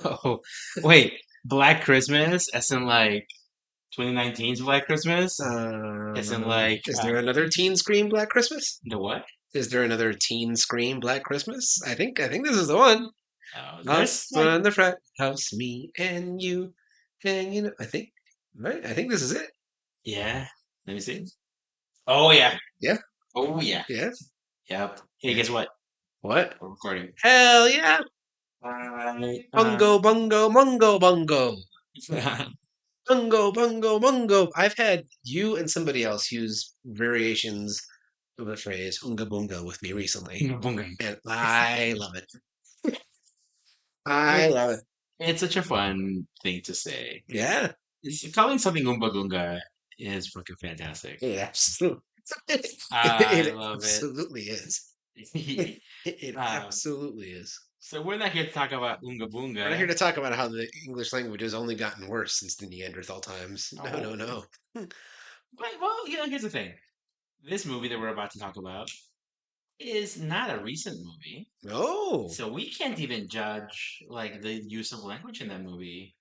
Oh, wait. Black Christmas, as in like 2019's Black Christmas, as in like Is there another Teen Scream Black Christmas? the what? Is there another Teen Scream Black Christmas? I think this is the one. Up There's like on the front house, me and you, hanging. I think, right? I think this is it. yeah. Let me see. Oh yeah. Yeah, Oh yeah. yeah, Yep. Hey, yeah. guess what? What? We're recording. Hell yeah! Bye. Bungo, bungo, mungo, bungo. Bungo, bungo, bungo. I've had you and somebody else use variations of the phrase unga bunga with me recently, and I love it. I It, love it. it's such a fun thing to say. Yeah, Calling something Oompa Goonga is fucking fantastic. it absolutely, I it love it. absolutely is. It um, absolutely is. so we're not here to talk about Oonga We're not here Boonga. to talk about how the English language has only gotten worse since the Neanderthal times. No, no, No. no. But, well, here's the thing. This movie that we're about to talk about is not a recent movie. No. So we can't even judge like the use of language in that movie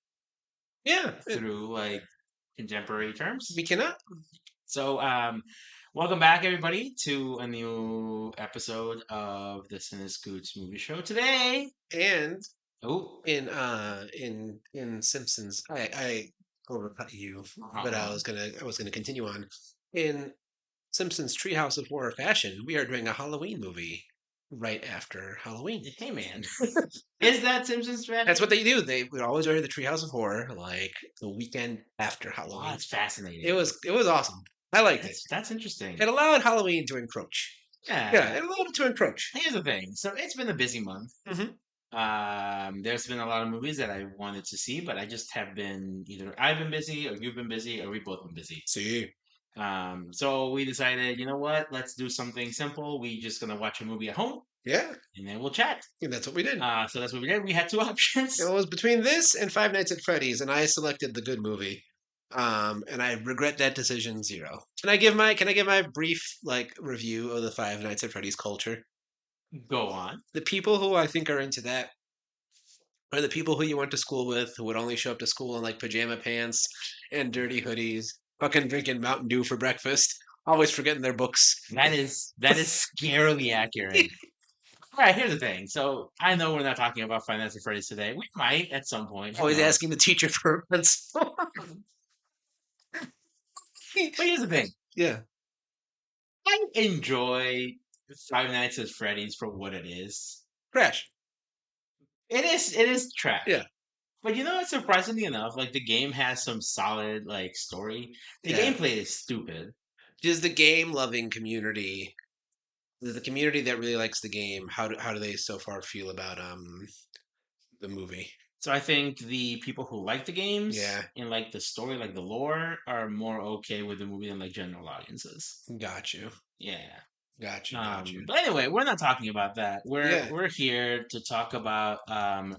Yeah, through like contemporary terms. we cannot. So welcome back everybody to a new episode of the Cine-Scoots movie show. Today, And oh, in Simpsons, I overcut you, but uh-huh. I was gonna continue on. In Simpsons Treehouse of Horror fashion, we are doing a Halloween movie right after Halloween. Hey man, is that Simpsons That's fashion? what they do. They would always order the Treehouse of Horror like the weekend after Oh, Halloween. that's It fascinating. was it was awesome. I liked it. That's interesting. It allowed Halloween to encroach. Yeah, Yeah. it allowed it to encroach. Here's the thing. So it's been a busy month. Hmm. There's been a lot of movies that I wanted to see, but I just have been either I've been busy or you've been busy or we've both been busy. See, So we decided, you know what? Let's do something simple. We just gonna watch a movie at home yeah, and then we'll chat. and that's what we did. So that's what we did. We had two It options. was between this and Five Nights at Freddy's, and I selected the good movie. And I regret that decision zero. Can I give my brief like review of the Five Nights at Freddy's culture? Go on. The people who I think are into that are the people who you went to school with who would only show up to school in like pajama pants and dirty hoodies, fucking drinking Mountain Dew for breakfast, always forgetting their books, That is scarily accurate. All right, here's the thing. So I know we're not talking about Five Nights at Freddy's today. We might at some point. Who always knows? asking the teacher for a pencil. But here's the thing. Yeah, I enjoy Five Nights at Freddy's for what it is. crash. It is trash. Yeah, But you know what? Surprisingly enough, like the game has some solid like story. The yeah. gameplay is stupid. Does the game loving community, the community that really likes the game, how do they so far feel about the movie? So I think the people who like the games Yeah, and like the story, like the lore, are more okay with the movie than like general audiences. got you, Yeah. got you. But anyway, we're not talking about that. We're Yeah, we're here to talk about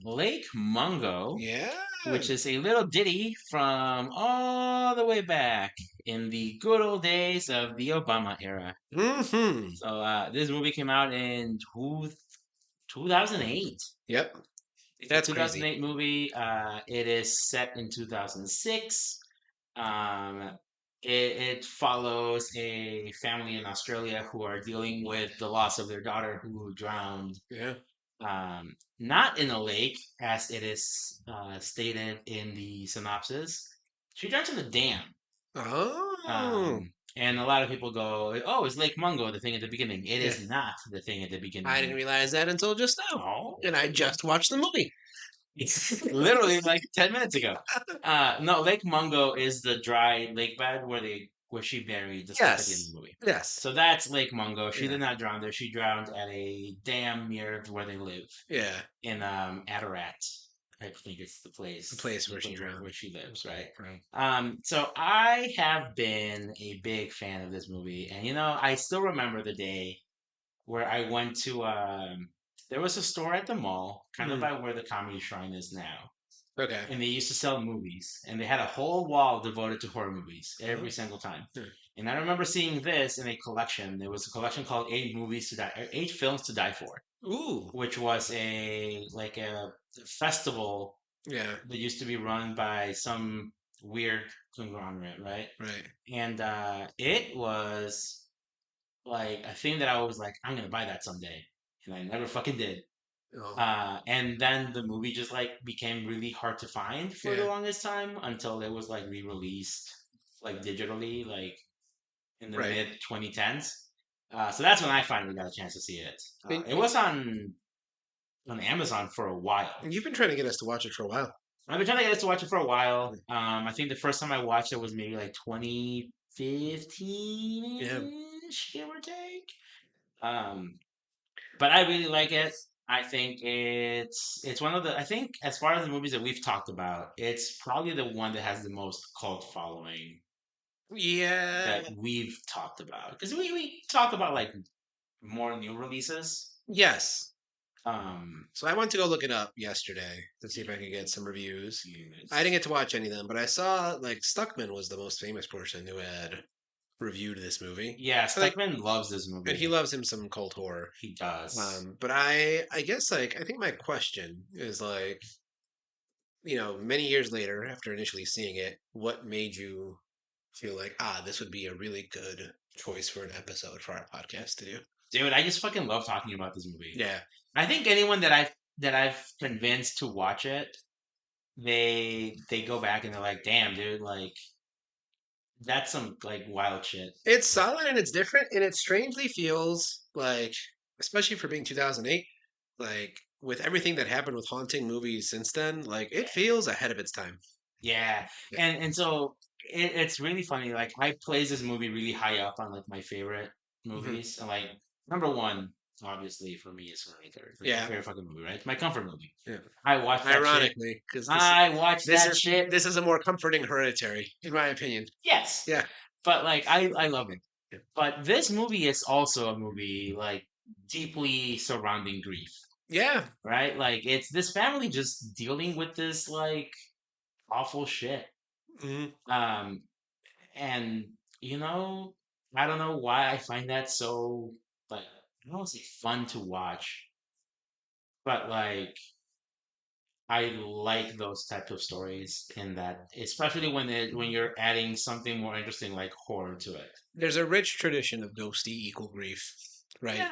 Lake Mungo, yeah. which is a little ditty from all the way back in the good old days of the Obama era. Mm-hmm. So this movie came out in 2008. Yep, It's a that's crazy. 2008 movie. It is set in 2006. Um, it follows a family in Australia who are dealing with the loss of their daughter who drowned, Yeah. not in a lake, as it is stated in the synopsis. She drowned in a dam. Oh, And a lot of people go, "Oh, it's Lake Mungo, the thing at the beginning." It yeah. is not the thing at the I didn't beginning. realize that until just now, No, and I just watched the movie. literally like 10 minutes ago. No, Lake Mungo is the dry lake bed where she buried the stuff at the end of Yes, the movie. yes, So that's Lake Mungo. She yeah, did not drown there. She drowned at a dam near where they live yeah. in Adarat. I think it's the The place, place the where she place where drowned. she lives, right? Right. So I have been a big fan of this movie, and I still remember the day where I went to there was a store at the mall, kind of Mm, by where the Comedy Shrine is now, okay. and they used to sell movies, and they had a whole wall devoted to horror movies Oh, every single time. hmm. And I remember seeing this in a collection. There was a collection called Eight Films to Die For, Ooh. which was a festival Yeah. that used to be run by some weird conglomerate, right? Right. And it was like a thing that I was like, I'm gonna buy that someday, and I never fucking did. Oh. And then the movie just like became really hard to find for the Yeah. longest time until it was like re-released like digitally, like in the Right. mid 2010s. So that's when I finally got a chance to see it. And, It was on Amazon for a while. and you've been trying to get us to watch it for a while. I've been trying to get us to watch it for a while. I think the first time I watched it was maybe like Yeah. 2015-ish, give or take. Um, but I really like it. I think it's one of the I think as far as the movies that we've talked about, it's probably the one that has the most cult following Yeah. that we've talked about. Because we talk about like more new releases. Yes. Um, So I went to go look it up yesterday to see if I could get some reviews. I didn't yes. get to watch any of them, but I saw like Stuckman was the most famous person who had reviewed this movie. Yeah, I like, Stuckman loves this and he movie. loves him some cult horror. He does. But I guess like I think my question is like, many years later after initially seeing it, what made you feel like, this would be a really good choice for an episode for our podcast to do? Dude, I just fucking love talking about this movie. Yeah. I think anyone that I've convinced to watch it, they go back and they're like, "Damn, dude, like that's some like wild shit." It's solid and it's different and it strangely feels like, especially for being 2008, like with everything that happened with haunting movies since then, like it feels ahead of its time. Yeah, Yeah. and so it's really funny. Like I place this movie really high up on like my favorite Mhm. movies, and like number one, obviously for me is Hereditary. It's like my Yeah. favorite fucking movie, right? It's my comfort movie. Yeah. I watch that shit. Ironically, because I watch this that is shit. this is a more comforting Hereditary, in my opinion. Yes, Yeah. but like I love it. Yeah. But this movie is also a movie like deeply surrounding grief, Yeah. right? Like it's this family just dealing with this like awful shit. Mhm. Um, and you know, I don't know why I find that so like I don't want to say fun to watch, but like I like those types of stories in that, especially when you're adding something more interesting like horror to it. There's a rich tradition of ghosty equal grief, right? Yeah.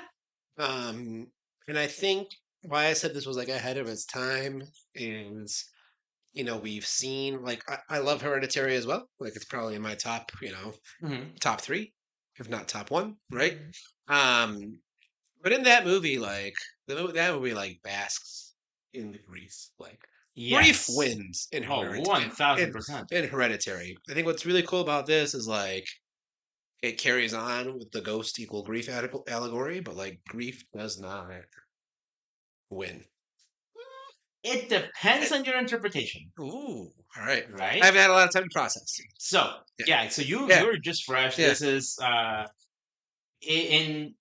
Um, and I think why I said this was like ahead of its time is, we've seen like I love Hereditary as well. Like it's probably in my top, Hmm. top three, if not top one, right? Um, but in that movie, like that movie like basks in the grief. Like grief Yes. wins in Oh, Hereditary. one thousand In, percent. in Hereditary. I think what's really cool about this is like it carries on with the ghost equal grief allegory, but like grief does not win. It depends on your interpretation, Ooh, all right. I right? haven't had a lot of time to process. So Yeah, yeah, so yeah, you're just fresh. yeah. This is in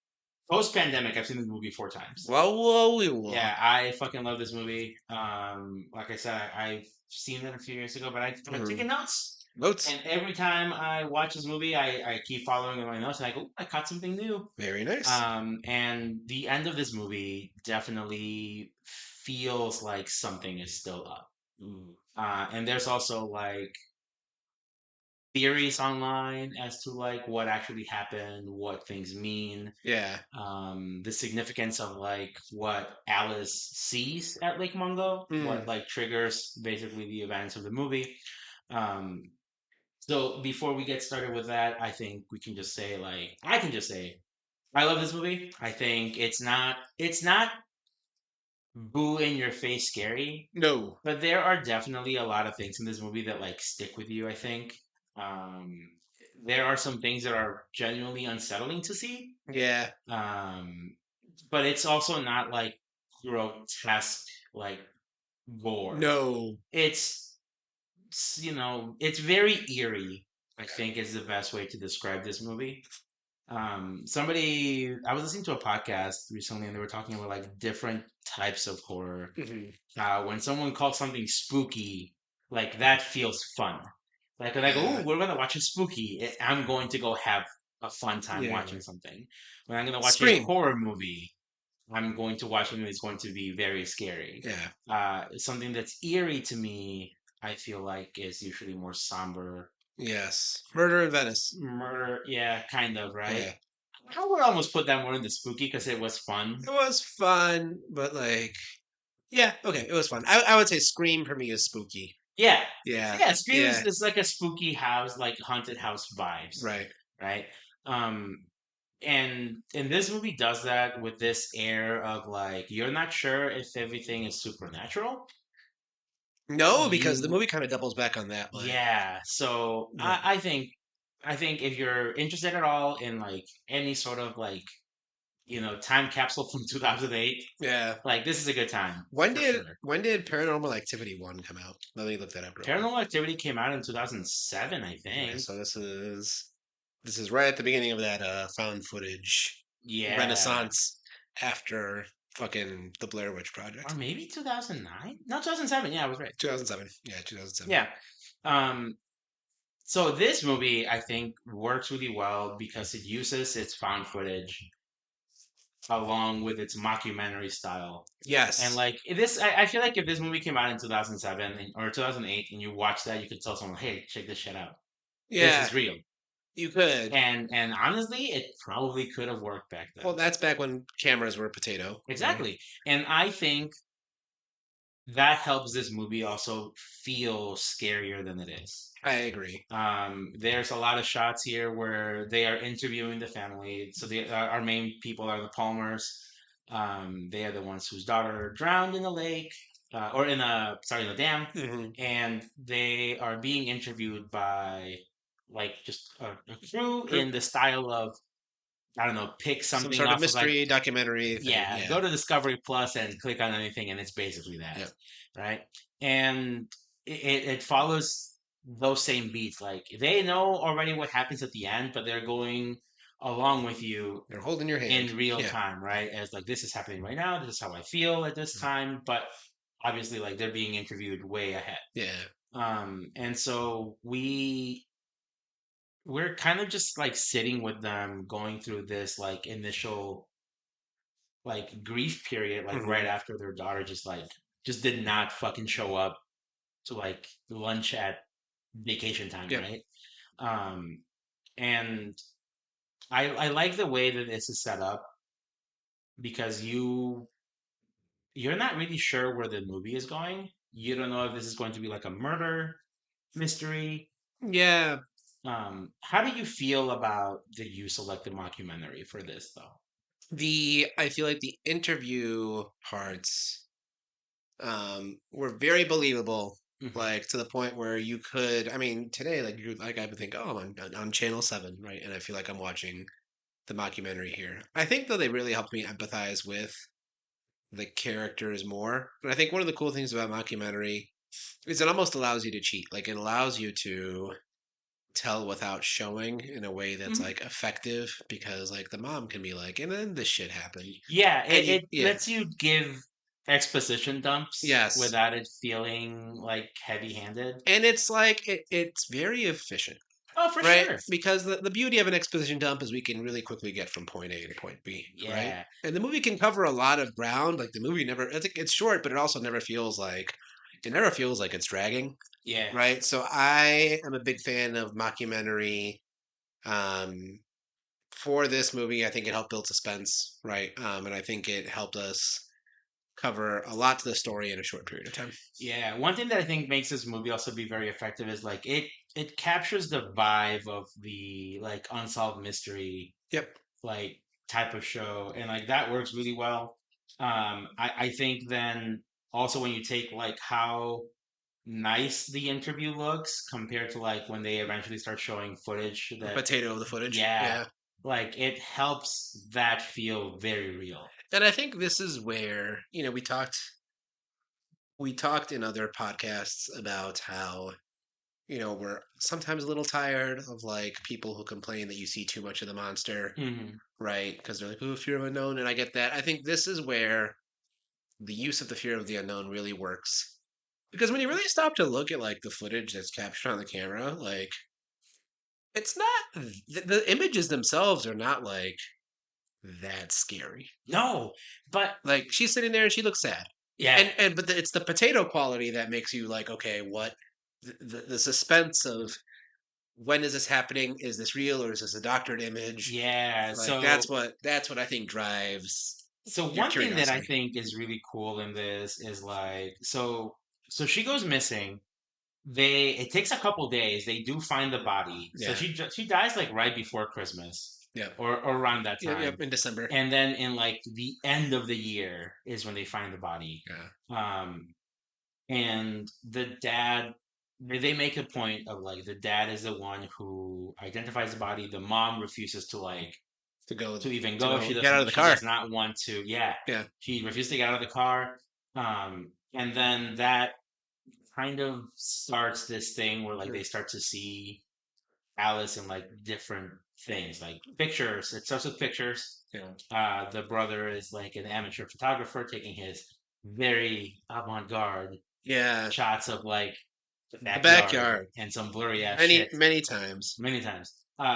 post pandemic. I've seen this movie 4 times. Whoa, whoa, whoa, whoa. Yeah, I fucking love this movie. Like I said, I've seen it a few years ago, but I've Mhm. taken notes. Notes. And every time I watch this movie, I keep following my notes and I go, I caught something new. Very nice. And the end of this movie definitely feels like something is still up. Mm. And there's also like theories online as to like what actually happened, what things mean, Yeah. the significance of like what Alice sees at Lake Mungo, what Mm. like triggers basically the events of the movie. Um, so before we get started with that, I think we can just say like I can just say I love this movie. I think it's not boo in your face scary, No. but there are definitely a lot of things in this movie that like stick with you, I think. Um, there are some things that are genuinely unsettling to see. Yeah. Um, but it's also not like grotesque like gore. No. It's very eerie, I think is the best way to describe this movie. I was listening to a podcast recently and they were talking about like different types of horror. Mhm. When someone calls something spooky, like that feels fun. Like, oh, Yeah. we're gonna watch a spooky. I'm going to go have a fun time Yeah. watching something. When I'm gonna watch a Scream. horror movie, I'm going to watch something that's going to be very scary. Yeah. Something that's eerie to me, I feel like, is usually more somber. Yes. Murder in Venice. Murder, yeah, kind of, right? Yeah. I would almost put that more in the spooky because it was fun. It was fun, but like, yeah, okay, it was fun. I would say Scream for me is spooky. Yeah, Yeah. yeah. Scream Yeah. is like a spooky house, like haunted house vibes, Right. right? Um, and this movie does that with this air of like you're not sure if everything is supernatural. No, because the You movie kind of doubles back on that. Like, Yeah, so yeah. I think if you're interested at all in like any sort of like time capsule from 2008, Yeah. like this is a good time When for did sure. when did Paranormal Activity 1 come out? Let me look that up real quick. Paranormal Activity came out in 2007, I Okay, think. so this is right at the beginning of that found footage Yeah, renaissance after fucking the Blair Witch or Project. maybe 2009. No, 2007. Yeah, I was right. 2007. Yeah, 2007. Yeah. Um, so this movie I think works really well because it uses its found footage along with its mockumentary style. And Yes. like this, I feel like if this movie came out in 2007 or 2008 and you watch that, you could tell someone, "Hey, check this shit out. This Yeah, is real." you could. And honestly, it probably could have worked back Well, then. that's back when cameras were potato, right? Exactly. And I think that helps this movie also feel scarier than it is. I agree. There's a lot of shots here where they are interviewing the family. So our main people are the Palmers. They are the ones whose daughter drowned in the lake, or in the dam, Hmm. and they are being interviewed by like just a crew in Group, the style of I don't know, pick some something sort of off of like mystery documentary thing. yeah, Yeah. go to Discovery Plus and click on anything, and it's basically that, Yeah. right? And it follows those same beats. Like they know already what happens at the end, but they're going along with you They're holding your hand. in real Yeah. time, right? As like this is happening right now. This is how I feel at this time, but obviously, like they're being interviewed way ahead. Yeah. And so we're kind of just like sitting with them, going through this like initial like grief period like right Hmm. after their daughter just did not fucking show up to like lunch at vacation time, Yep. right? um and I like the way that this is set up because you're not really sure where the movie is going. You don't know if this is going to be like a murder mystery. Yeah. How do you feel about the use of like the mockumentary for this though? I feel like the interview parts were very believable, Hmm. like to the point where you could. I mean, today, like I would think, oh, I'm on Channel 7, right? And I feel like I'm watching the mockumentary here. I think though they really helped me empathize with the characters more. And I think one of the cool things about mockumentary is it almost allows you to cheat. Like it allows you to tell without showing in a way that's Hmm. like effective because like the mom can be like, and then this shit happened. Yeah, And you it yeah. lets you give exposition dumps Yes. without it feeling like heavy-handed. And it's like it's very efficient. Oh, for Right? sure. Because the beauty of an exposition dump is we can really quickly get from point A to point B, right? Yeah. And the movie can cover a lot of ground. Like the movie never, it's short, but it also never feels like it's dragging, Yeah. right? So I am a big fan of mockumentary. Um, for this movie, I think it helped build suspense, right? And I think it helped us cover a lot to the story in a short period of time. Yeah. One thing that I think makes this movie also be very effective is like it captures the vibe of the like unsolved mystery Yep. like type of show, and like that works really well. I think then also when you take like how nice the interview looks compared to like when they eventually start showing footage A that potato of the footage. yeah, Yeah. like it helps that feel very real. And I think this is where, we talked in other podcasts about how, we're sometimes a little tired of like people who complain that you see too much of the monster, Hmm. right? Because they're like, oh, fear of unknown. And I get that. I think this is where the use of the fear of the unknown really works. Because when you really stop to look at like the footage that's captured on the camera, like it's not the images themselves are not like that scary. No, but Like she's sitting there and she looks sad. yeah, But it's the potato quality that makes you like, okay, what the suspense of when is this happening? Is this real or is this a doctored image? yeah. Like that's what I think drives So your one thing that I curiosity. think is really cool in this is like so she goes missing. It takes a couple days. They do find the body. So Yeah. she dies like right before Christmas Yep. or around that Yep. time. Yep. In December. And then in like the end of the year is when they find the body. Yeah. Um and the dad they make a point of like the dad is the one who identifies the body. The mom refuses to like To go to even to go. go get out of the She car. does not want to. Yeah, Yeah. she refused to get out of the car. And then that kind of starts this thing where like Yeah. they start to see Alice in like different things, like pictures. It starts with pictures. Yeah. The brother is like an amateur photographer taking his very avant-garde Yeah. shots of like the The backyard backyard. and some blurry ass Many shit many times. many times.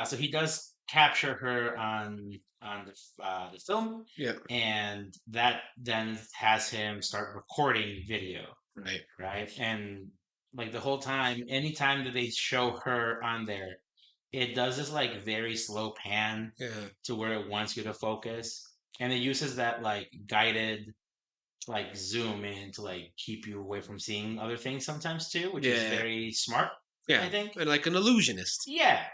So he does capture her on the film, Yeah. and that then has him start recording video, Right. right? And like the whole time, anytime that they show her on there, it does this like very slow pan Yeah. to where it wants you to focus, and it uses that like guided like zoom in to like keep you away from seeing other things sometimes too, which is Yeah. very smart, I Yeah. think. And like an illusionist. Yeah,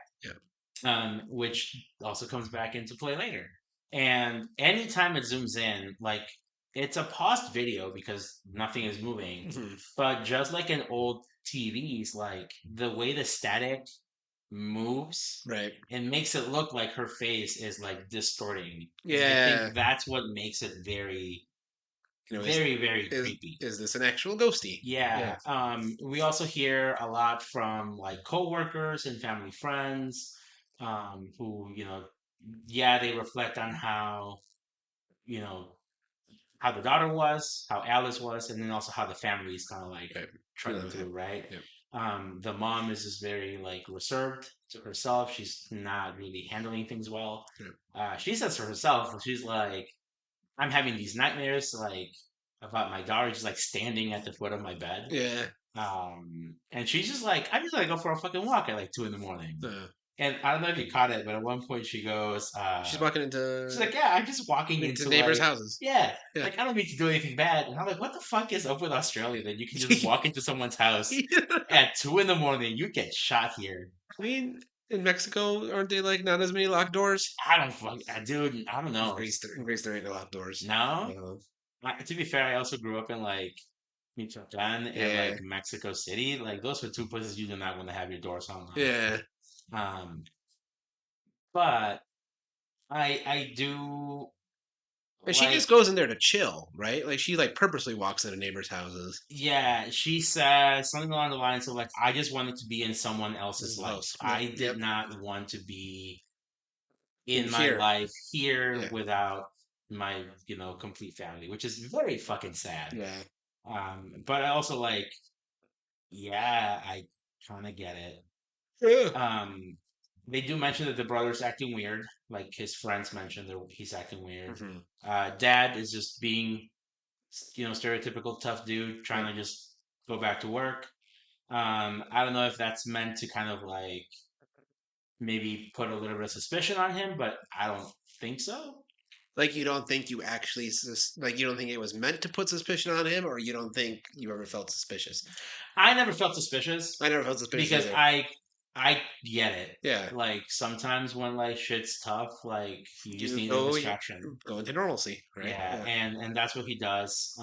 Yeah. which also comes back into play later. And anytime it zooms in, like it's a paused video because nothing is moving. Mhm. But just like in old TVs, like the way the static moves, Right. it makes it look like her face is like distorting. And I Yeah. think that's what makes it very, You know, very, very is creepy. is this an actual ghosty? Yeah. Yeah. We also hear a lot from like coworkers and family friends, who, yeah, they reflect on how, you know, how the daughter was, how Alice was, and then also how the family is kind of like Right. treading Feeling through, him. right? Yeah. The mom is just very like reserved to herself. She's not really handling things well. Yeah. She says for herself, she's like, I'm having these nightmares, like about my daughter just like standing at the foot of my bed. Yeah. And she's just like, I just gotta go for a fucking walk at like 2 in the morning. Uh, And I don't know if you caught it, but at one point she goes, she's walking she's into like, yeah, I'm just walking into neighbors' like, houses. yeah, Yeah. like I don't need to do anything bad. And I'm like, what the fuck is up with Australia that you can just walk into someone's house at 2 in the morning? You get shot here. I mean, in Mexico, aren't they like not as many locked doors? I don't fuck, dude. I don't know. In Greece, there ain't no locked doors. No, Uh, to be fair, I also grew up in like Michoacan and yeah. like Mexico City. Like those are two places you do not want to have your doors hung on. Yeah. Um, but I do And she like just goes in there to chill, right? Like she like purposely walks into neighbors' houses. yeah, she says something along the lines of like I just wanted to be in someone This else's is life. house. Yep. I Yep. did not want to be In in my here. life here Yeah. without my, complete family, which is very fucking sad. Yeah. But I also like, yeah, I kind of get it. Yeah. Um, they do mention that the brother's acting weird. Like his friends mentioned that he's acting weird. Mhm. Dad is just being, stereotypical tough dude trying Yep. to just go back to work. I don't know if that's meant to kind of like maybe put a little bit of suspicion on him, but I don't think so. Like you don't think you actually like you don't think it was meant to put suspicion on him, or you don't think you ever felt suspicious. I never felt suspicious I never felt suspicious because either. I get it. Yeah. Like sometimes when like shit's tough, like you just You need a go distraction. go into normalcy, right? Yeah, Yeah. and that's what he does.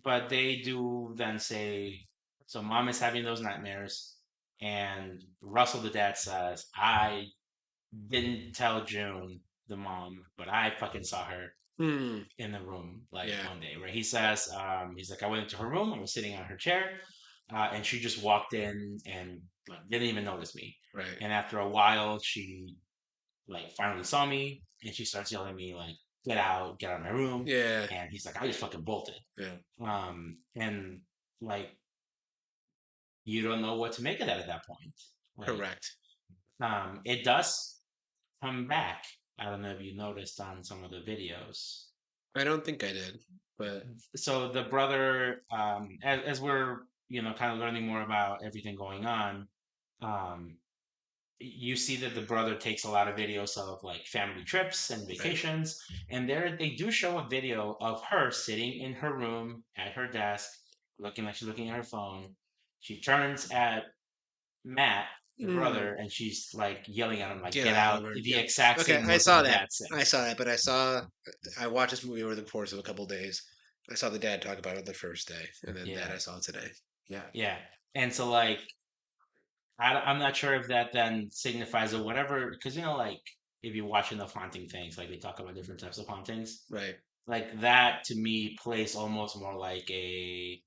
But they do then say, so mom is having those nightmares, and Russell, the dad, says, I didn't tell June, the mom, but I fucking saw her Hmm. in the room like Yeah. one day. Where he says, he's like, I went into her room, I was sitting on her chair, and she just walked in and like didn't even notice me. Right. And after a while, she like finally saw me, and she starts yelling at me like, get out of my room. Yeah. And he's like, I just fucking bolted. Yeah. And like you don't know what to make of that at that point. Like, Correct. it does come back I don't know if you noticed on some of the videos. I don't think I did, but So the brother, as we're kind of learning more about everything going on, um, you see that the brother takes a lot of videos of like family trips and right. vacations, and there they do show a video of her sitting in her room at her desk, looking like she's looking at her phone. She turns at Matt, the Mm, brother, and she's like yelling at him like, get "Get out out!" of her. The Yep. exact Okay, same I words that saw the that. dad said. I saw it, but I watched this movie over the course of a couple days. I saw the dad talk about it the first day, and then that Yeah, I saw today. Yeah. yeah. And so like I'm not sure if that then signifies or whatever, because like if you watch enough haunting things, like they talk about different types of hauntings, Right. like that to me plays almost more like a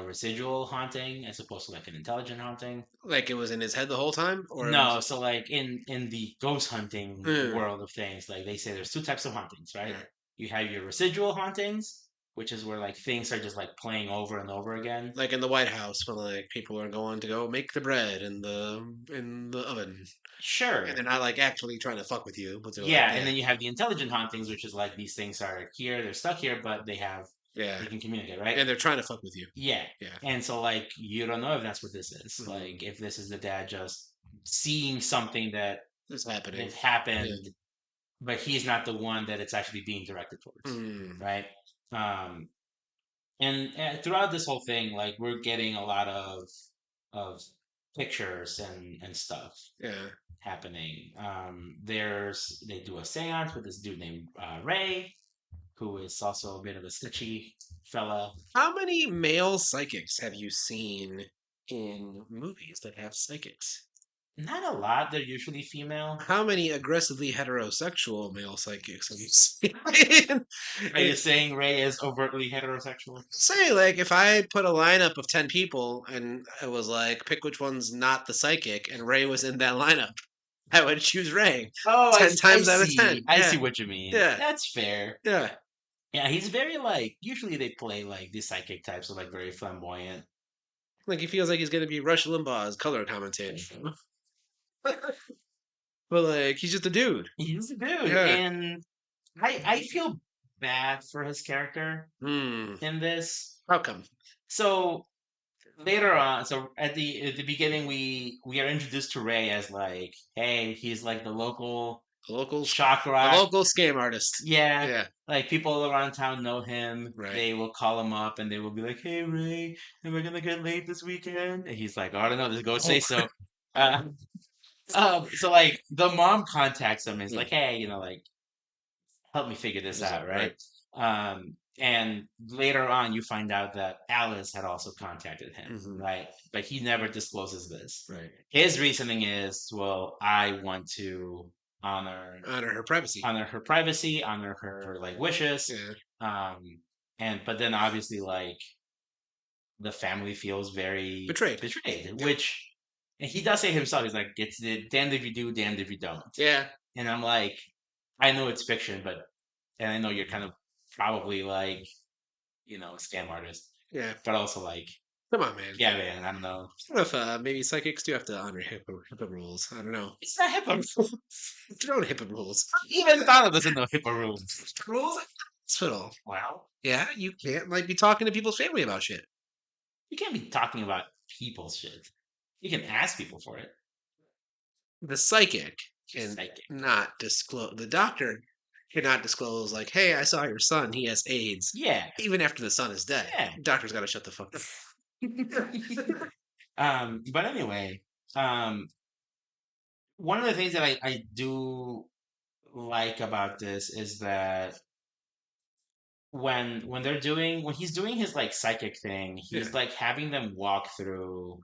residual haunting as opposed to like an intelligent haunting. Like it was in his head the whole time, or it No, was. so like in the ghost hunting Mm, world of things, like they say there's two types of hauntings, right? yeah. You have your residual hauntings, which is where like things are just like playing over and over again. Like in the White House, when like people are going to go make the bread in the oven, and Sure. they're not like actually trying to fuck with you, but they're like, Yeah, and yeah, then you have the intelligent hauntings, which is like these things are here, they're stuck here, but yeah, they can communicate, right? and they're trying to fuck with you. Yeah. Yeah. And so like you don't know if that's what this is. Mm, Like if this is the dad just seeing something it's happening. that Yeah. happened, but he's not the one that it's actually being directed towards, Mm, right? Um and throughout this whole thing, like we're getting a lot of pictures and stuff yeah. happening. They do a seance with this dude named Ray, who is also a bit of a sketchy fella. How many male psychics have you seen in movies that have psychics? Not a lot. They're usually female. How many aggressively heterosexual male psychics have you seen? Are you saying Ray is overtly heterosexual? Say, like, if I put a lineup of 10 people and I was like, pick which one's not the psychic, and Ray was in that lineup, I would choose Ray Oh, 10 I times out of 10. see. I Yeah, see what you mean. yeah, That's fair. yeah. Yeah, he's very like. Usually they play like these psychic types are like very flamboyant. Like, he feels like he's going to be Rush Limbaugh's color commentator. But, like, he's just a dude. He's a dude, Yeah. and I feel bad for his character Hmm. in this. How come? So later on, so at the beginning, we are introduced to Ray as like, hey, he's like the local A local, shock a rock. local scam artist. Yeah, Yeah, like people around town know him. right. They will call him up and they will be like, "Hey Ray, am I gonna get late this weekend?" And he's like, "Oh, I don't know. Just go say Oh, so." Uh, so like the mom contacts him and is hmm. like, "Hey, like help me figure this What's up, out, right? right?" And later on, you find out that Alice had also contacted him, Hmm. right? But he never discloses this. Right. His reasoning is, well, I want to honor Honor her privacy. honor her privacy, honor her like wishes. Yeah. Um, and but then obviously like the family feels very Betrayed. betrayed, Yep. which and he does say himself, he's like, it's damned if you do, damned if you don't. Yeah. And I'm like, I know it's fiction, but and I know you're kind of probably like, a scam artist, Yeah. but also like, Come on, man. yeah, man, I don't know. I don't know if maybe psychics do have to honor HIPAA rules. I don't know. It's not HIPAA rules. Their own HIPAA rules. Even Donald doesn't know HIPAA rules. Rules at the hospital. Well, Yeah, you can't like be talking to people's family about shit. you can't be talking about people's shit. You can ask people for it. The psychic can Psychic. not disclose. The doctor cannot disclose. Like, hey, I saw your son. He has AIDS. Yeah. Even after the son is dead, Yeah. doctor's got to shut the fuck up. But anyway, um, one of the things that I do like about this is that when he's doing his like psychic thing, Yeah. he's like having them walk through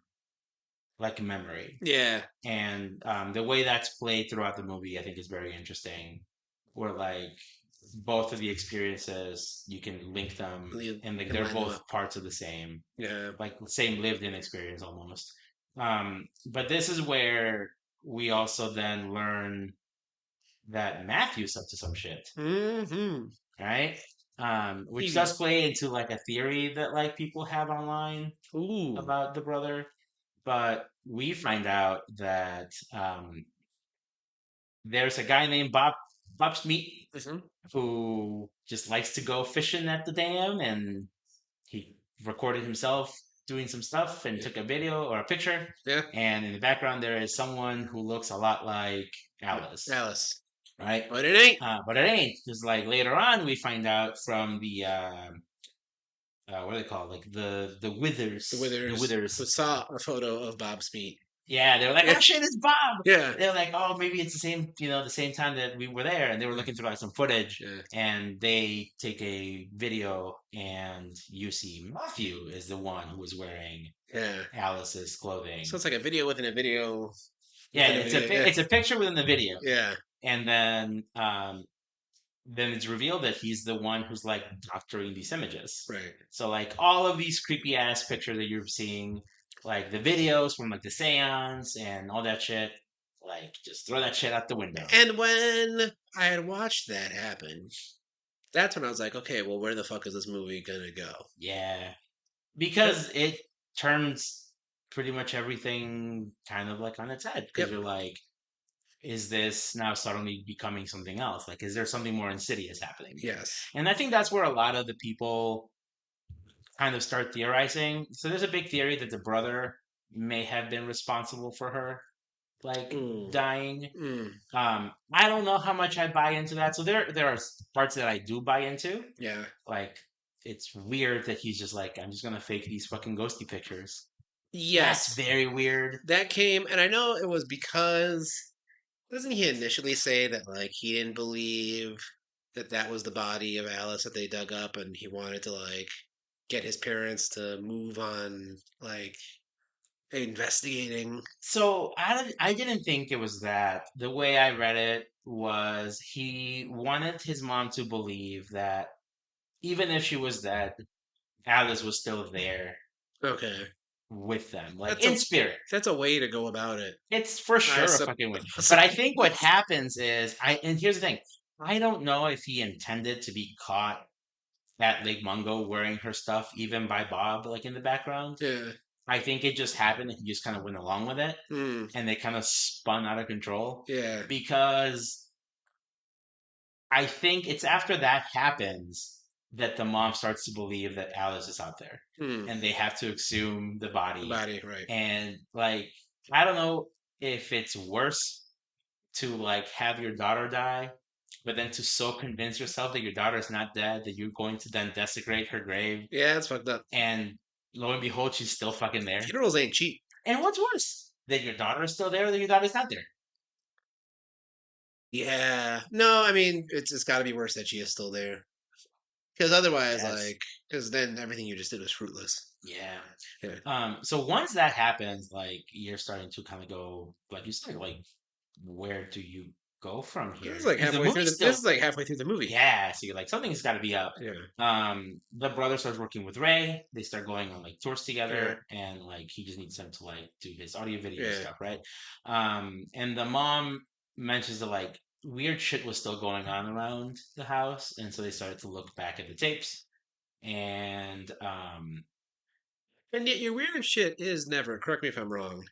like memory. Yeah. And the way that's played throughout the movie, I think is very interesting. Where like both of the experiences, you can link them, and like Can they're line them both up. parts of the same, Yeah. like the same lived-in experience almost. But this is where we also then learn that Matthew's up to some shit, Mm-hmm. right? Which He, does play into like a theory that like people have online ooh. about the brother. But we find out that there's a guy named Bob Smith, Hmm. who just likes to go fishing at the dam, and he recorded himself doing some stuff and Yeah. took a video or a picture. Yeah. And in the background, there is someone who looks a lot like Alice, Alice. right? But it ain't. But it ain't, because like later on, we find out from the what are they called? Like the The Withers, the Withers who Withers. saw a photo of Bob Smith. Yeah, they were like, Yeah. "Oh shit, it's Bob." Yeah. They were like, "Oh, maybe it's the same, the same time that we were there." And they were Yeah. looking through like some footage, Yeah. and they take a video, and you see Matthew is the one who was wearing Yeah. Alice's So clothing. it's like a video within a video Yeah, within a video. Yeah. it's a picture within the video, Yeah. and then it's revealed that he's the one who's like doctoring these images. Right. So like all of these creepy ass pictures that you're seeing, like the videos from like the seance and all that shit, like just throw that shit out the window. And when I had watched that happen, that's when I was like, okay, well, where the fuck is this movie gonna go? Yeah, because it turns pretty much everything kind of like on its head. Because Yep. you're like, is this now suddenly becoming something else? Like, is there something more insidious happening here? Yes. And I think that's where a lot of the people kind of start theorizing. So there's a big theory that the brother may have been responsible for her like Mm. dying. Mm. I don't know how much I buy into that. So there are parts that I do buy into. Yeah. Like it's weird that he's just like, I'm just gonna fake these fucking ghosty pictures. That's Yes. very weird. That came, and I know it was because doesn't he initially say that like he didn't believe that that was the body of Alice that they dug up, and he wanted to like get his parents to move on like investigating. So I didn't think it was that. The way I read it was he wanted his mom to believe that even if she was dead, Alice was still there Okay, with them, like that's in a spirit. that's a way to go about it. It's for I sure a fucking win. But I think what suppose. happens is and here's the thing. I don't know if he intended to be caught at Lake Mungo wearing her stuff, even by Bob, like in the background. Yeah. I think it just happened and he just kind of went along with it Mm. and they kind of spun out of control Yeah. because I think it's after that happens that the mom starts to believe that Alice is out there Mm. and they have to exhume the The body. body, right? And like, I don't know if it's worse to like have your daughter die, but then to so convince yourself that your daughter is not dead that you're going to then desecrate her grave, Yeah, it's fucked up. and lo and behold, she's still fucking there. Funerals ain't cheap. And what's worse, that your daughter is still there or that your daughter's not there? Yeah. No, I mean it's got to be worse that she is still there. Because otherwise, Yes. like, because then everything you just did was fruitless. Yeah. Yeah. So once that happens, like you're starting to kind of go, like you said, like where do you go from This here? is like Because the halfway through movie's the. still, This is like halfway through the movie. yeah. So you're like, something's got to be up. Yeah. The brother starts working with Ray. They start going on like tours Yeah. together, and like he just needs him to like do his audio video Yeah. stuff, right? And the mom mentions that like weird shit was still going on around the house, and so they started to look back at the tapes, and And yet your weird shit is never. Correct me if I'm wrong.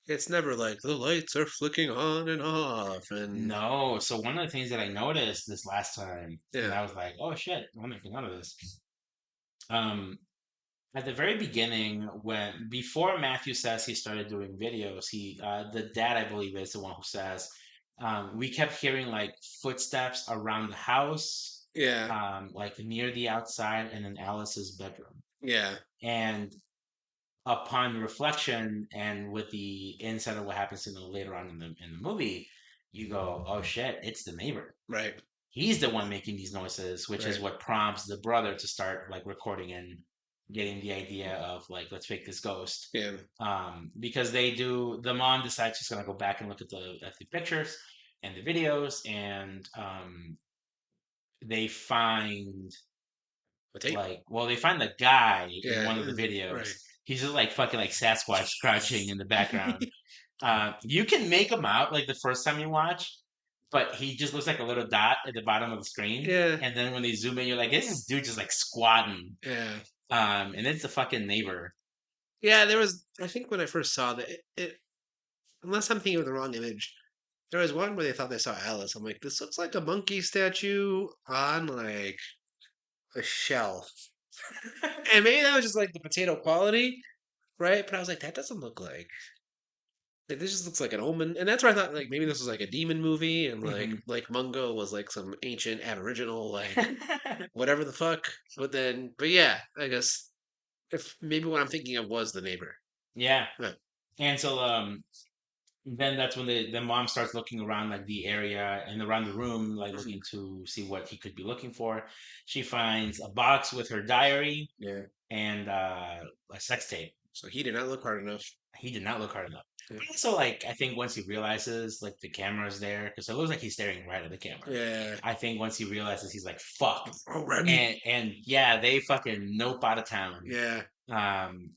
It's never like the lights are flicking on and off, and no. So one of the things that I noticed this last time, and yeah. I was like, oh shit, I'm making none of this. Um, at the very beginning, when before Matthew says he started doing videos, the dad I believe is the one who says we kept hearing like footsteps around the house, Yeah. like near the outside and in Alice's bedroom. Yeah. And upon reflection and with the insight of what happens to them later on in the movie, you go, oh shit, it's the neighbor. Right. He's the one making these noises, which is Right. what prompts the brother to start like recording and getting the idea of like, let's fake this ghost. Yeah. Because the mom decides she's gonna go back and look at the pictures and the videos, and they find A tape. like, well, they find the guy in Yeah. one of the videos. Right. He's just like fucking like Sasquatch crouching in the background. You can make him out like the first time you watch, but he just looks like a little dot at the bottom of the screen. Yeah. And then when they zoom in, you're like, this dude just like squatting. Yeah. And it's the fucking neighbor. Yeah. There was. I think when I first saw that, unless I'm thinking of the wrong image, There was one where they thought they saw Alice. I'm like, this looks like a monkey statue on like a shelf. And maybe that was just like the potato quality, right? But I was like, that doesn't look like this just looks like an omen. And that's where I thought like maybe this was like a demon movie and Mhm. like Mungo was like some ancient aboriginal like whatever the fuck. But yeah, I guess if maybe what I'm thinking of was the neighbor. Yeah. Yeah. And so then that's when the mom starts looking around like the area and around the room, like Mhm. looking to see what he could be looking for. She finds a box with her diary Yeah. and a sex tape. So he did not look hard enough. He did not look hard enough. Yeah. But also, like, I think once he realizes like the camera's there, because it looks like he's staring right at the camera. Yeah. I think once he realizes, he's like, "Fuck," Already. and yeah, they fucking nope out of town. Yeah. Um,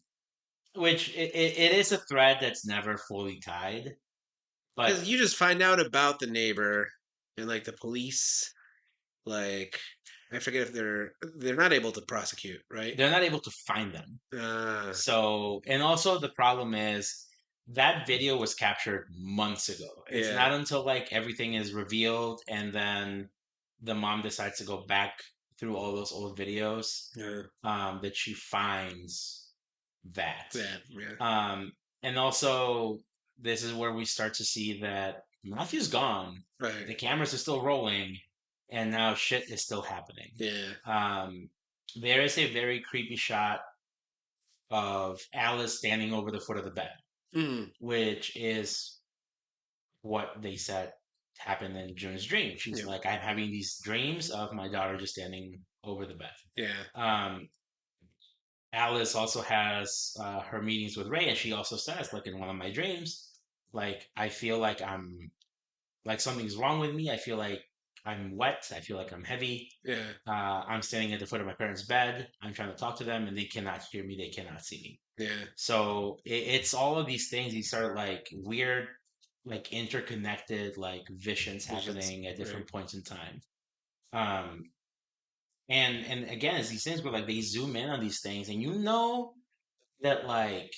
which it is a thread that's never fully tied, but Because you just find out about the neighbor and like the police, like I forget if they're not able to prosecute, right? they're not able to find them. Uh So, and also the problem is that video was captured months ago. It's yeah. not until like everything is revealed and then the mom decides to go back through all those old videos Yeah. that she finds that. Yeah. Yeah. Um, and also, this is where we start to see that Matthew's gone. The Right. cameras are still rolling, and now shit is still happening. Yeah. Um, there is a very creepy shot of Alice standing over the foot of the bed, Mm. which is what they said happened in June's dream. She's Yeah. like, I'm having these dreams of my daughter just standing over the bed. Yeah. Um, Alice also has her meetings with Ray, and she also says, like in one of my dreams, like I feel like I'm like something's wrong with me. I feel like I'm wet. I feel like I'm heavy. Yeah. I'm standing at the foot of my parents' bed. I'm trying to talk to them, and they cannot hear me. They cannot see me. Yeah. So it's all of these things. These are like weird, like interconnected, like visions Visions. happening at Right. different points in time. Um, and again, it's these things where like they zoom in on these things, and you know that like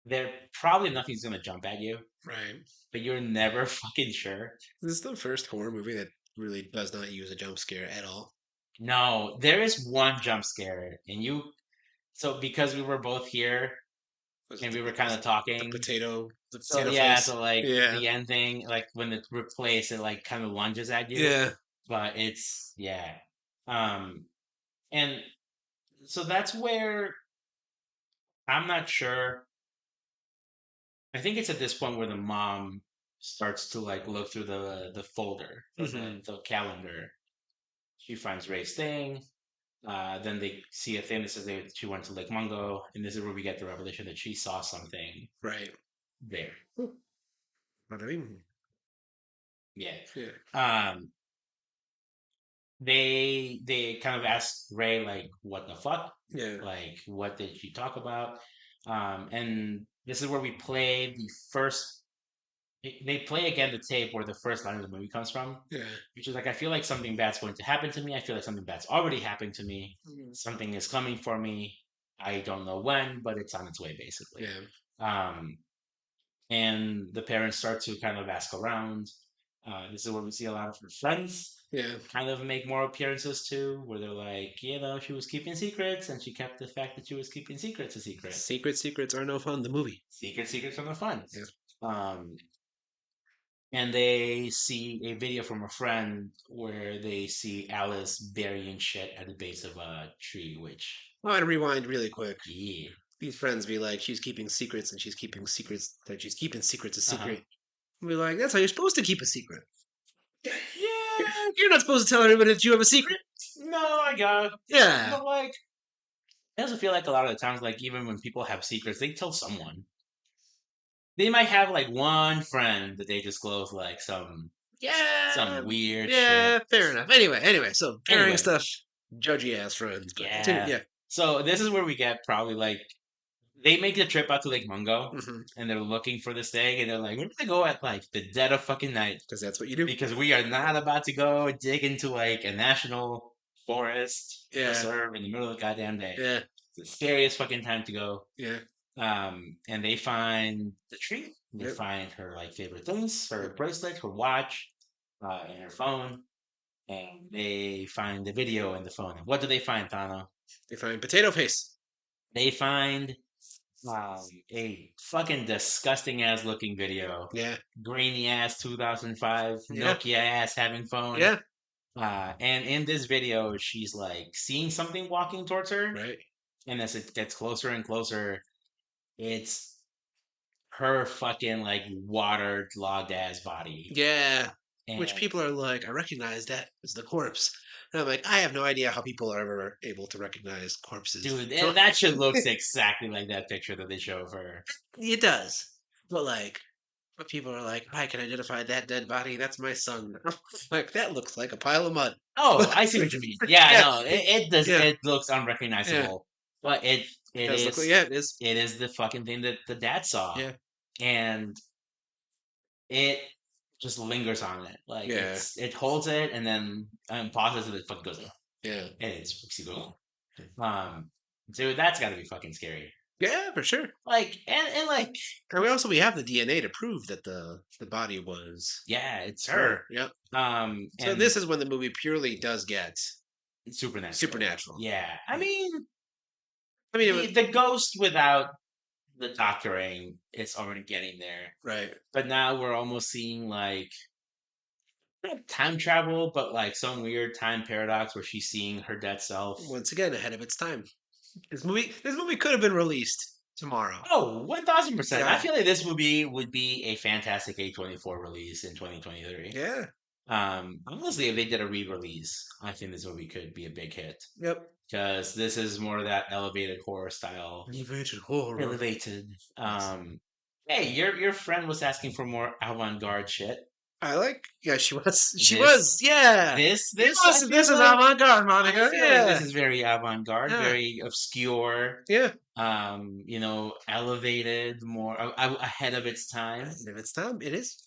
there probably nothing's gonna jump at you, Right. but you're never fucking sure. This is the first horror movie that really does not use a jump scare at all. No, there is one jump scare, and you. So because we were both here Was it and we were kind of talking, the so potato yeah, face? so like Yeah. the end thing, like when it's replaced, it like kind of lunges at you, Yeah. but it's yeah, um, and so that's where I'm not sure. I think it's at this point where the mom starts to like look through the folder for Hmm. the calendar. She finds Ray's thing. Then they see a thing that says she went to Lake Mungo, and this is where we get the revelation that she saw something Right. there. Bada bing. Yeah. Yeah. Um, they kind of ask Ray like, "What the fuck? Yeah. Like, what did you talk about?" And this is where we play the first. They play again the tape where the first line of the movie comes from, Yeah. which is like, I feel like something bad's going to happen to me. I feel like something bad's already happened to me. Mhm. Something is coming for me. I don't know when, but it's on its way, basically. Yeah. Um, and the parents start to kind of ask around. This is where we see a lot of her friends Yeah. kind of make more appearances too, where they're like, you know, she was keeping secrets, and she kept the fact that she was keeping secrets a secret. Secrets are no fun. The movie. Secrets are the fun. Yeah. Um, and they see a video from a friend where they see Alice burying shit at the base of a tree, which, I want to rewind really quick. yeah. These friends be like, she's keeping secrets, and she's keeping secrets. That she's keeping secrets a Uh-huh. secret. Be like, that's how you're supposed to keep a secret. Yeah, You're not supposed to tell everybody that you have a secret. no, I got it. Yeah. But like, I also feel like a lot of the times, like even when people have secrets, they tell someone. They might have like one friend that they disclose like Yeah. some weird shit. Yeah. Fair enough. Anyway. So burying Anyway, stuff, judgy ass friends. But continue. yeah. Yeah. So this is where we get probably like they make the trip out to Lake Mungo Mm-hmm. and they're looking for this thing and they're like, we're gonna go at like the dead of fucking night Because that's what you do. because we are not about to go dig into like a national forest Yeah. reserve in the middle of the goddamn day. Yeah. It's the scariest fucking time to go. Yeah. And they find the tree. They Yep. find her like favorite things, her Yep. bracelet, her watch, and her phone. And they find the video in the phone. And what do they find, Tano? They find Potato Face. They find a fucking disgusting ass looking video. Yeah. Grainy ass 2005 Yeah. Nokia ass having phone. Yeah. And in this video, she's like seeing something walking towards her. Right. And as it gets closer and closer, it's her fucking like waterlogged ass body. Yeah. Which And people are like, I recognize that as the corpse. And I'm like, I have no idea how people are ever able to recognize corpses. dude, So that shit looks exactly like that picture that they show of her. it does. But like, but people are like, I can identify that dead body. That's my son. Like that looks like a pile of mud. Oh, I see what you mean. Yeah, Yeah. no, it does. Yeah. It looks Yeah. unrecognizable, but It it does look like, is yeah, it is. it is the fucking thing that the dad saw, Yeah. and it just lingers on it. Like Yeah. it holds it and then pauses and it fucking goes, Yeah. and it's dude, that's got to be fucking scary. Yeah, for sure. Like and like And we have the DNA to prove that the body was yeah, it's her. her. Yep. So And this is when the movie purely does get supernatural. supernatural. Yeah, I mean I mean, it was, the ghost without the doctoring is already getting there. right. But now we're almost seeing like not time travel, but like some weird time paradox where she's seeing her dead self. Once again, ahead of its time. This movie could have been released tomorrow. Oh, 1000%. I Yeah. feel like this movie would be a fantastic A24 release in 2023. Yeah. Honestly, if they did a re-release, I think this movie could be a big hit Yep. because this is more of that elevated horror style. Elevated horror. Elevated. Yes. Hey, your friend was asking for more avant-garde shit. I like. Yeah, she was. She This was. Yeah. this I This feel is like avant-garde, I Monica. feel like this Yeah. is very avant-garde, Yeah. very obscure, Yeah. elevated, more ahead of its time. Ahead of its time, it is.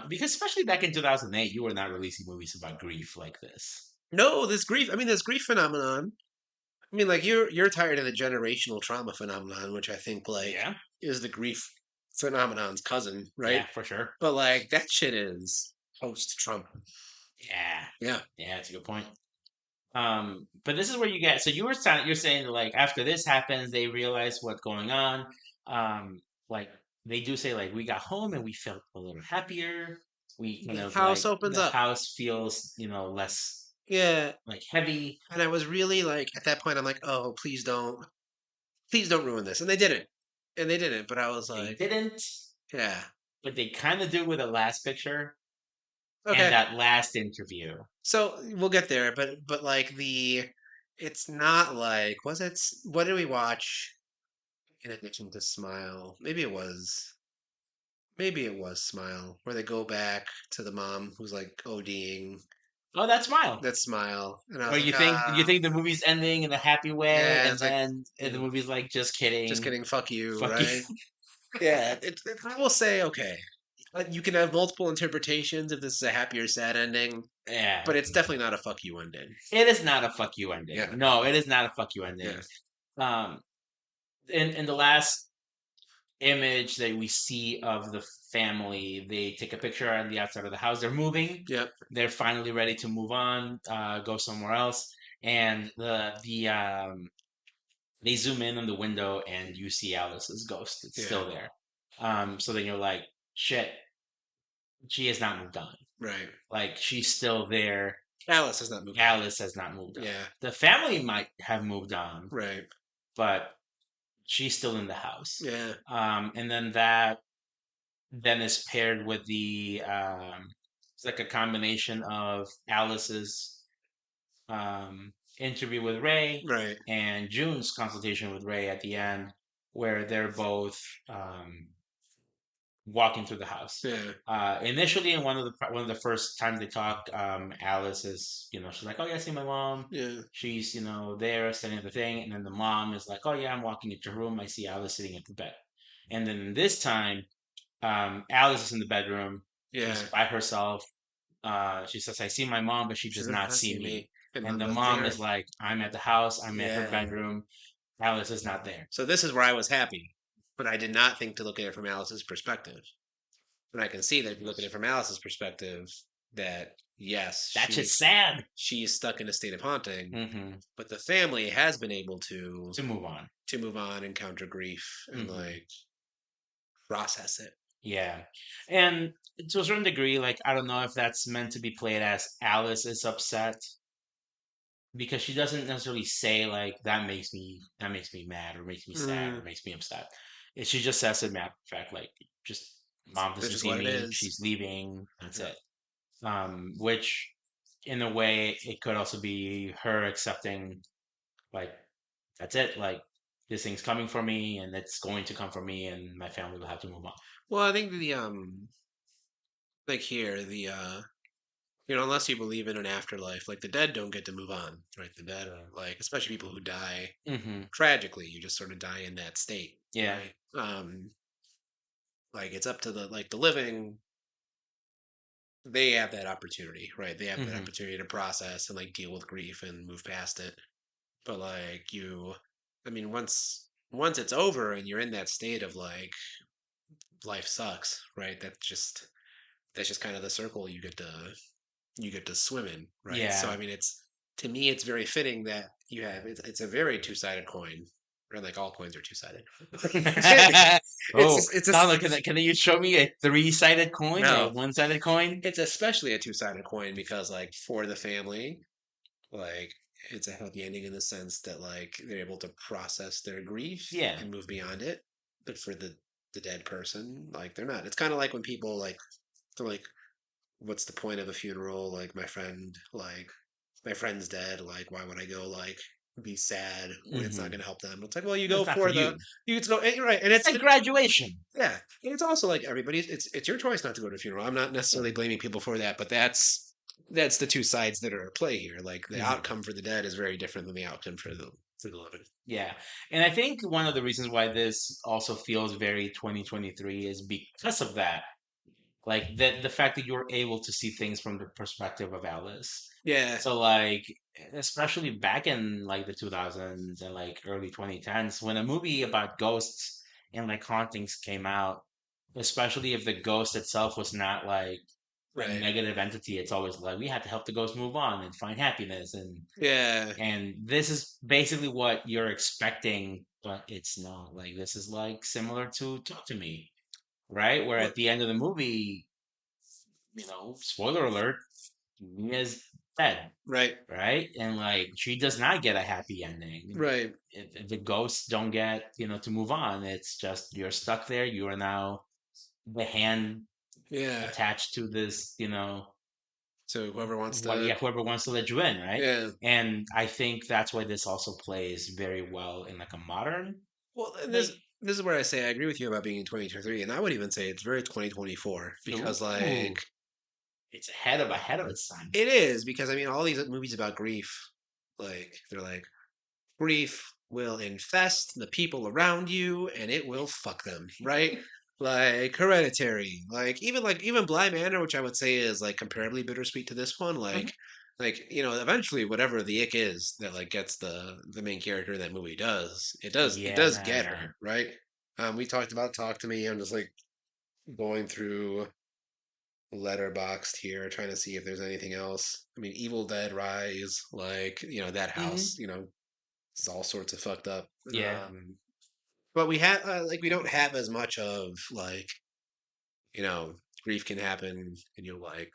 Because especially back in 2008, you were not releasing movies about grief like this. No, this grief. I mean, this grief phenomenon. I mean, like you're tired of the generational trauma phenomenon, which I think like Yeah, is the grief phenomenon's cousin, right? yeah, for sure. But like that shit is post Trump. Yeah, Yeah. yeah, that's a good point. But this is where you get. So you're saying that like after this happens, they realize what's going on. Like they do say like we got home and we felt a little happier. We kind The of house like opens the up. house feels less Yeah. like heavy. And I was really like at that point I'm like, oh, please don't ruin this. And they didn't. And they didn't. But I was They like, didn't, yeah. but they kind of do with the last picture and Okay. that last interview. So we'll get there, but like it's not like what did we watch in addition to Smile? Maybe it was Smile, where they go back to the mom who's like ODing. Oh, that smile. That Smile, and I Or was like, you think the movie's ending in a happy way, yeah, and it's like, then you the know, movie's like just just kidding, kidding, fuck you, fuck you. right? Yeah, I will say, okay, you can have multiple interpretations if this is a happy or sad ending, Yeah, but it's definitely not a fuck you ending. it is not a fuck you ending. Yeah, No, it is not a fuck you ending. yeah, Um, in the last image that we see of the family, they take a picture on the outside of the house. They're moving. yep, They're finally ready to move on, go somewhere else, and they zoom in on the window and you see Alice's ghost. It's yeah, still there. So then you're like, shit, she has not moved on. right. Like she's still there. Alice has not moved. Alice has not moved on. Yeah, The family might have moved on, right. but she's still in the house. Yeah, And then that then is paired with it's like a combination of Alice's interview with Ray right. and June's consultation with Ray at the end, where they're both walking through the house. Yeah, Initially, in one of the first times they talk, Alice is she's like, "Oh yeah, I see my mom." yeah, She's there sitting at the thing, and then the mom is like, "Oh yeah, I'm walking into your room. I see Alice sitting at the bed." And then this time, Alice is in the bedroom, yeah. just by herself. She says, "I see my mom, but she She does does not not see see me." me, and And the Mama's mom there. is like, "I'm at the house. I'm at her Yeah. bedroom. Alice is not there." So this is where I was happy. but I did not think to look at it from Alice's perspective. But I can see that if you look at it from Alice's perspective, that yes, That shit's sad. she's stuck in a state of haunting, Hmm. but the family has been able To move on. to move on, encounter grief, and Hmm. like process it. Yeah. And to a certain degree, like, I don't know if that's meant to be played as Alice is upset because she doesn't necessarily say like that makes me mad or makes me sad or Mm, makes me upset. She just says it matter of fact, like just mom that's doesn't just see what it me, is. she's leaving, that's Yeah. it. Which in a way it could also be her accepting like that's it, like this thing's coming for me and it's going to come for me and my family will have to move on. Well, I think the like here the unless you believe in an afterlife, like the dead don't get to move on, right? The dead are like, especially people who die Hmm. tragically, you just sort of die in that state, Yeah. right? Like it's up to the living. They have that opportunity, right? They have that Hmm. opportunity to process and like deal with grief and move past it. But like I mean, once it's over and you're in that state of like life sucks, right? That's just kind of the circle you get to swim in, right? So Yeah. I mean, it's to me, it's very fitting that you have it's a very two-sided coin, or like all coins are two-sided. Oh, It's a Donald, can you show me a three-sided coin or a no, one-sided coin? it's especially a two-sided coin because like for the family, like it's a happy ending in the sense that like they're able to process their grief Yeah. and move beyond it. But for the dead person, like they're not. It's kind of like when people like they're like, what's the point of a funeral? Like my friend's dead. Like, why would I go like be sad when it's not Hmm. going to help them? It's like, well, you It's go not for for the you. you get to go, and you're right, and It's like graduation. yeah, and it's also like everybody's. It's your choice not to go to a funeral. I'm not Yeah. necessarily blaming people for that, but that's the two sides that are at play here. Like the Hmm. outcome for the dead is very different than the outcome for the living. Yeah. And I think one of the reasons why this also feels very 2023 is because of that. Like the fact that you're able to see things from the perspective of Alice. Yeah, So like especially back in like the 2000s and like early 2010s when a movie about ghosts and like hauntings came out, especially if the ghost itself was not like a right. negative entity, it's always like we have to help the ghost move on and find happiness Yeah, and this is basically what you're expecting, but it's not. Like this is like similar to Talk to Me, right? Where well, at the end of the movie, spoiler alert, Mia's dead, right, right? And like she does not get a happy ending. right. The ghosts don't get, to move on. It's just you're stuck there. You are now the hand Yeah. attached to this, So whoever wants what to, yeah, whoever wants to let you in, right? yeah. And I think that's why this also plays very well in like a modern Well, and like this is where I say I agree with you about being in 2023, and I would even say it's very 2024 because ooh, like it's ahead of its time. it is because I mean all these movies about grief, like they're like grief will infest the people around you and it will fuck them, right? Like Hereditary, like even Bly Manor, which I would say is like comparably bittersweet to this one, Mhm. eventually whatever the ick is that like gets the main character in that movie it does get Yeah. her, right? We talked about Talk to Me. I'm just like going through letterboxed here trying to see if there's anything else. I mean, Evil Dead Rise, like that house, Hmm. it's all sorts of fucked up. Yeah. But we have we don't have as much of like you know grief can happen, and you'll like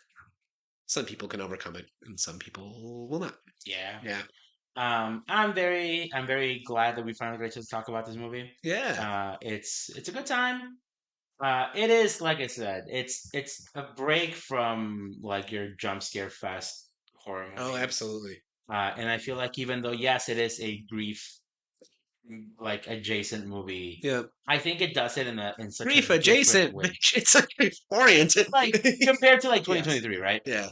some people can overcome it, and some people will not. Yeah. Yeah, I'm very glad that we finally got to talk about this movie. yeah. It's a good time. It is like I said, it's a break from like your jump scare fest horror Oh, movies. absolutely. And I feel like even though yes, it is a grief like adjacent movie, Yeah, I think it does it in such a grief different adjacent, way. bitch. It's like oriented. Like compared to like Yes. 2023, right? Yeah.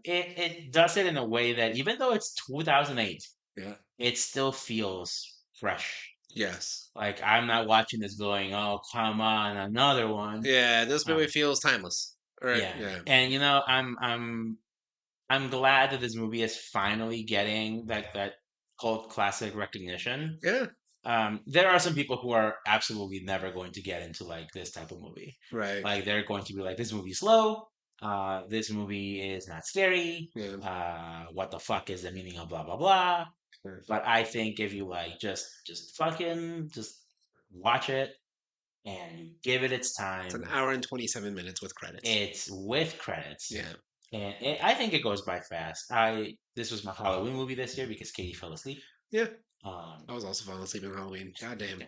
It does it in a way that even though it's 2008, Yeah. it still feels fresh. Yes. Like I'm not watching this going, oh come on, another one. Yeah. This movie Um, feels timeless. All right. yeah, Yeah. and I'm glad that this movie is finally getting that cult classic recognition. Yeah. There are some people who are absolutely never going to get into like this type of movie. Right. Like they're going to be like, this movie's slow. This movie is not scary. Yeah. What the fuck is the meaning of blah blah blah? Sure. But I think if you like just fucking just watch it and give it its It's an time, hour and 27 minutes with credits. it's with credits. Yeah. And I think it goes by fast. I This was my Halloween movie this year because Katie fell asleep. Yeah. Um, I was also falling asleep on Halloween. God damn.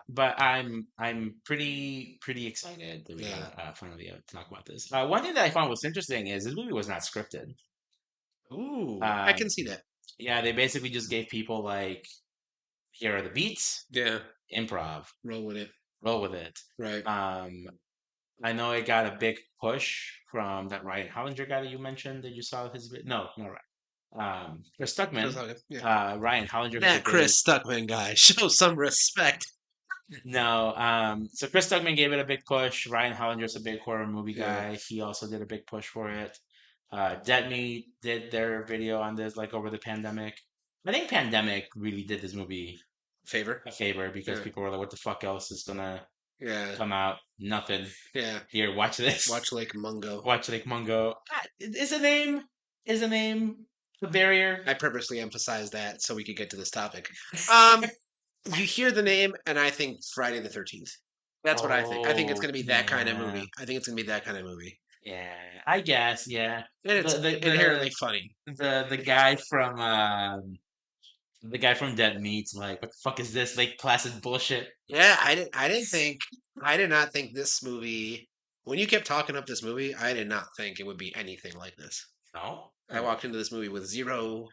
but I'm pretty excited that we Yeah. gotta finally talk about this. One thing that I found was interesting is this movie was not scripted. Ooh, I Um, can see that. yeah, they basically just gave people like, here are the beats, Yeah. improv, Roll with it. roll with it. Right. Um, I know it got a big push from that Ryan Hollinger guy that you mentioned that you saw his no, not right. Chris Chris Stuckman. Huggins. Yeah. Ryan Hollinger, who's a That big Chris Stuckman guy. Show some respect. no. So Chris Stuckman gave it a big push. Ryan Hollinger's a big horror movie Yeah. guy. He also did a big push for it. Dead Meat did their video on this like over the pandemic. I think pandemic really did this movie Favor. a favor because Yeah. people were like, "What the fuck else is gonna Yeah. come out? Nothing. Yeah. Here, watch this. Watch Lake Mungo. Watch like Mungo. Is a name? Is a name a barrier? I purposely emphasized that so we could get to this topic. Um, you hear the name, and I think Friday the 13th. That's what I think. I think it's Oh going to be that kind of yeah, movie. I think it's going to be that kind of movie. yeah. I guess yeah. And it's inherently funny. The guy from the guy from Dead Meat's like, what the fuck is this? Like placid bullshit. Yeah, I did not think this movie. When you kept talking up this movie, I did not think it would be anything like this. No. I walked into this movie with zero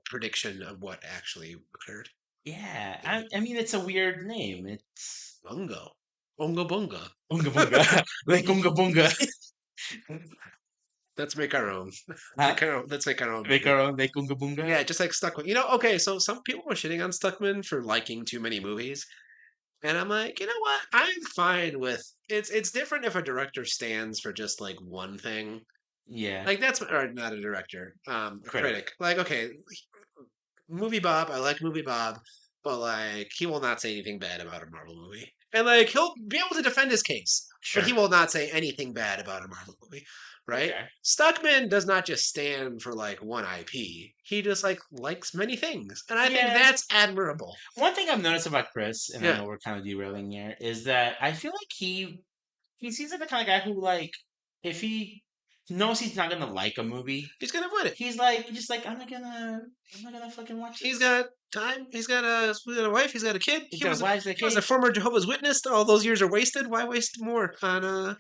prediction of what actually occurred. Yeah, I mean it's a weird name. It's Mungo, Unga Bunga. Unga Bunga, like Unga Bunga. Let's make our own. Huh? Let's make our own. Make movie. our own like Unga Bunga. Yeah, just like Stuckman. Okay, so some people were shitting on Stuckman for liking too many movies. And I'm like, you know what? I'm fine with it's different if a director stands for just like one thing. Yeah. Like that's or not a director, a Critic. critic. Like, okay, Movie Bob, I like Movie Bob, but like he will not say anything bad about a Marvel movie. And like he'll be able to defend his case, Sure. but he will not say anything bad about a Marvel movie. Right? Okay. Stuckman does not just stand for like one IP. He just like likes many things. And I think Yeah. that's admirable. One thing I've noticed about Chris, and I Yeah. know we're kind of derailing here, is that I feel like he seems like the kind of guy who like if he knows he's not gonna like a movie, He's gonna win it. he's like just like I'm not gonna fucking watch He's this. got time. He's got a wife. He's got a kid. He's got a wife, a He was kid. a former Jehovah's Witness. All those years are wasted. Why waste more on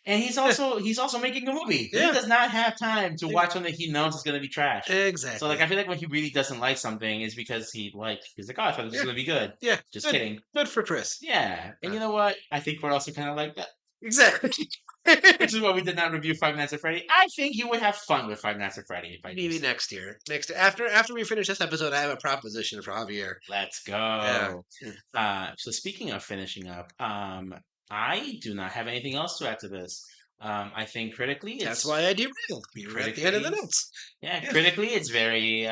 And he's also making a movie. Yeah. He does not have time to watch something he knows is gonna be trash. Exactly. So like I feel like when he really doesn't like something is because he's like, oh, I thought this was gonna be good. Yeah. Just good, kidding. Good for Chris. Yeah. And you know what? I think we're also kind of like that. Exactly. Which is why we did not review Five Nights at Freddy. I think you would have fun with Five Nights at Freddy if I Maybe did. next year. After we finish this episode, I have a proposition for Javier. Let's go. Yeah. So speaking of finishing up, I do not have anything else to add to this. I think critically, it's That's why I derailed. We were at the end of the notes. Yeah, critically, it's very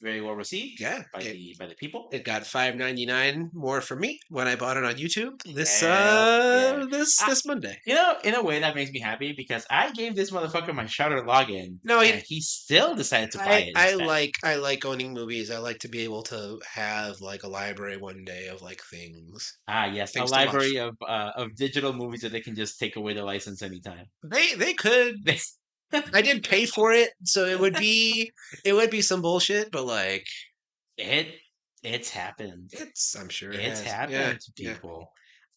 very well received. Yeah, by the people. It got $5.99 more for me when I bought it on YouTube this Yeah. this Monday. You know, in a way that makes me happy because I gave this motherfucker my Shutter login. No, and he still decided to buy it. I instead. like owning movies. I like to be able to have like a library one day of like things. Ah, yes, Things a to watch. library of digital movies that they can just take away the license anytime. They could. I did pay for it, so it would be some bullshit, but like it's happened. I'm sure It's happened to people.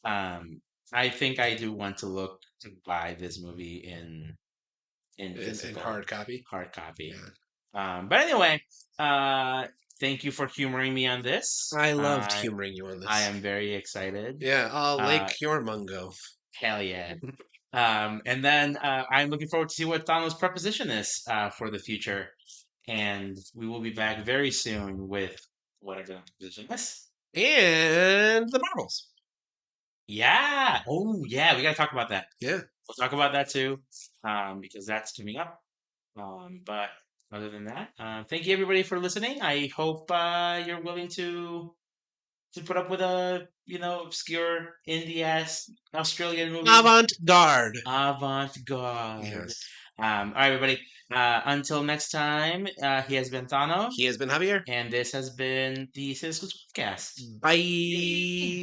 I think I do want to look to buy this movie in physical hard copy. Hard copy. Yeah. But anyway, thank you for humoring me on this. I loved humoring you on this. I am very excited. Yeah, I'll lake your Mungo. Hell yeah. And then I'm looking forward to see what Donald's proposition is for the future. And we will be back very soon with whatever the proposition is. And the marbles. Yeah. Oh, yeah. We got to talk about that. Yeah. We'll talk about that too because that's coming up. But other than that, thank you everybody for listening. I hope you're willing to put up with a obscure indie ass Australian movie. Avant-garde. Avant-garde. Yes. All right, everybody. Until next time, he has been Thano, He has been Javier. and this has been the Cine-Scoots podcast. Bye.